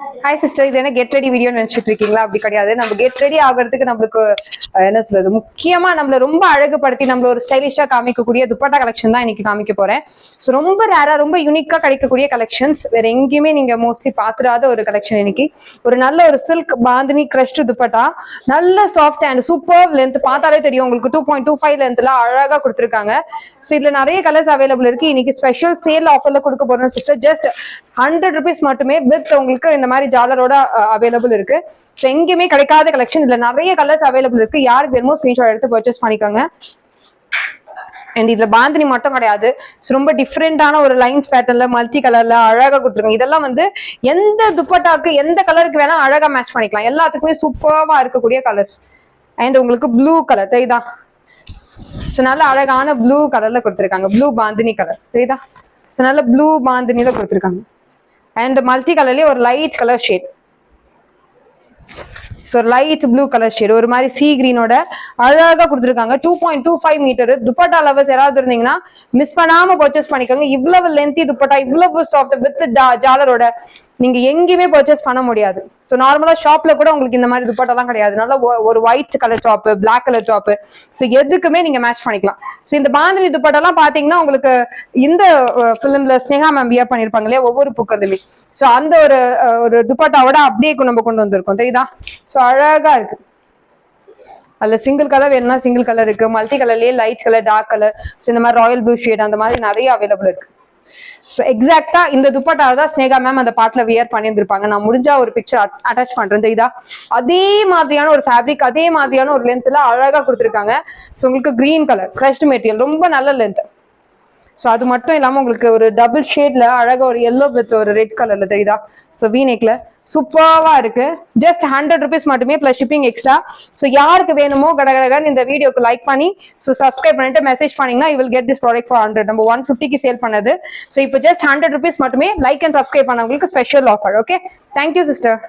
Hi sister, இது என்ன get ready video நினைச்சிட்டு இருக்கீங்களா? அப்படி கிடையாது. நம்ம கெட் ரெடி ஆகிறதுக்கு நம்மளுக்கு என்ன சொல்றது, முக்கியமா நம்மள ரொம்ப அழகுபடுத்தி நம்மள ஒரு ஸ்டைலிஷா காமிக்கக்கூடிய துப்பட்டா கலெக்ஷன் தான் இன்னைக்கு காமிக்க போறேன். ஸோ ரொம்ப ரேரா ரொம்ப யூனிக்கா கிடைக்கக்கூடிய கலெக்ஷன்ஸ், வேற எங்கேயுமே நீங்க மோஸ்ட்லி பாத்துறாத ஒரு கலெக்ஷன் இன்னைக்கு. ஒரு நல்ல ஒரு சில்க் பாந்தினி கிரஷ்டு துப்பட்டா, நல்ல சாஃப்ட் அண்ட் சூப்பர் லென்த், பார்த்தாலே தெரியும் உங்களுக்கு 2.25 லென்த்ல அழகா கொடுத்துருக்காங்க. ஸோ இதுல நிறைய கலர்ஸ் அவைலபிள் இருக்கு. இன்னைக்கு ஸ்பெஷல் சேல் ஆஃபர்ல கொடுக்க போறோம் சிஸ்டர். ஜஸ்ட் 100 rupees மட்டுமே வித் உங்களுக்கு இந்த மாதிரி ஜாலரோட அவைலபிள் இருக்கு. ஸோ எங்கேயுமே கிடைக்காத கலெக்ஷன். இதுல நிறைய கலர்ஸ் அவைலபிள் இருக்கு. யாருக்கு வேணுமோ ஸ்கிரீன்ஷாட் எடுத்து பர்ச்சேஸ் பண்ணிக்கோங்க. அண்ட் இதுல பாந்தினி மட்டும் கிடையாது, ரொம்ப டிஃப்ரெண்டான ஒரு லைன்ஸ் பேட்டர்ன்ல மல்டி கலர்ல அழகா கொடுத்துருக்காங்க. இதெல்லாம் வந்து எந்த துப்பட்டாக்கு எந்த கலருக்கு வேணா அழகா மேட்ச் பண்ணிக்கலாம். எல்லாத்துக்குமே சூப்பர்வா இருக்கக்கூடிய கலர்ஸ். அண்ட் உங்களுக்கு ப்ளூ கலர் தெரியுதா? ஸோ நல்ல அழகான ப்ளூ கலர்ல கொடுத்துருக்காங்க. ப்ளூ பாந்தினி கலர் தெரியுதா? ஸோ நல்ல ப்ளூ பாந்தினில கொடுத்துருக்காங்க. அண்ட் மல்டி கலர்லயே ஒரு light colour shade. So light blue colour shade ஒரு மாதிரி சி கிரீனோட அழகா கொடுத்துருக்காங்க. 2.25 மீட்டர் துப்பட்டா லவர்ஸ் யாராவது இருந்தீங்கன்னா மிஸ் பண்ணாம பர்ச்சேஸ் பண்ணிக்கோங்க. இவ்வளவு லென்த்தி துப்பட்டா, இவ்வளவு சாஃப்ட் வித் ஜாலரோட நீங்க எங்கேயுமே பர்ச்சேஸ் பண்ண முடியாது. ஸோ நார்மலா ஷாப்ல கூட உங்களுக்கு இந்த மாதிரி துப்பட்டாலாம் கிடையாது. நல்லா ஒரு white colour top, black colour top, so எதுக்குமே நீங்க மேட்ச் பண்ணிக்கலாம். ஸோ இந்த பாந்தினி துப்பட்டாலாம் பாத்தீங்கன்னா உங்களுக்கு இந்த பிலிம்ல ஸ்னேகா மேம் வியர் பண்ணிருப்பாங்க இல்லையா ஒவ்வொரு பூக்கிறதுமே. ஸோ அந்த ஒரு துப்பட்டாவோட அப்படியே நம்ம கொண்டு வந்திருக்கோம் தெரியுதா? ஸோ அழகா இருக்கு. அதுல சிங்கிள் கலர் வேணும்னா சிங்கிள் கலர் இருக்கு, மல்டி கலர்லயே light colour, dark colour, so இந்த மாதிரி ராயல் ப்ளூ ஷேட் அந்த மாதிரி நிறைய அவைலபிள் இருக்கு. ஸோ எக்ஸாக்டா இந்த துப்பட்டாவை தான் ஸ்னேகா மேம் அந்த பாட்டுல வியர் பண்ணியிருந்திருப்பாங்க. நான் முடிஞ்சா ஒரு பிக்சர் அட்டாச் பண்றேன் தெரியுதா? அதே மாதிரியான ஒரு ஃபேப்ரிக், அதே மாதிரியான ஒரு லென்த்ல அழகா கொடுத்துருக்காங்க. ஸோ உங்களுக்கு கிரீன் கலர் கிரஷ்ட் மெட்டீரியல், ரொம்ப நல்ல லென்த். ஸோ அது மட்டும் இல்லாம உங்களுக்கு ஒரு டபுள் ஷேட்ல அழகா ஒரு எல்லோ வித் ஒரு ரெட் கலர்ல தெரியுதா? ஸோ வீநெக்ல சூப்பர்வா இருக்கு. ஜஸ்ட் 100 rupees மட்டுமே பிளஸ் ஷிப்பிங் எக்ஸ்ட்ரா. ஸோ யாருக்கு வேணுமோ கடகடகன்னு இந்த வீடியோக்கு லைக் பண்ணி ஸோ சப்ஸ்கிரைப் பண்ணிட்டு மெசேஜ் பண்ணீங்கன்னா you will get this product for 100. நம்ம 150க்கு சேல் பண்ணது. ஸோ இப்போ ஜஸ்ட் 100 rupees மட்டுமே லைக் அண்ட் சப்ஸ்கிரைப் பண்ணவங்களுக்கு special offer. Okay, thank you sister.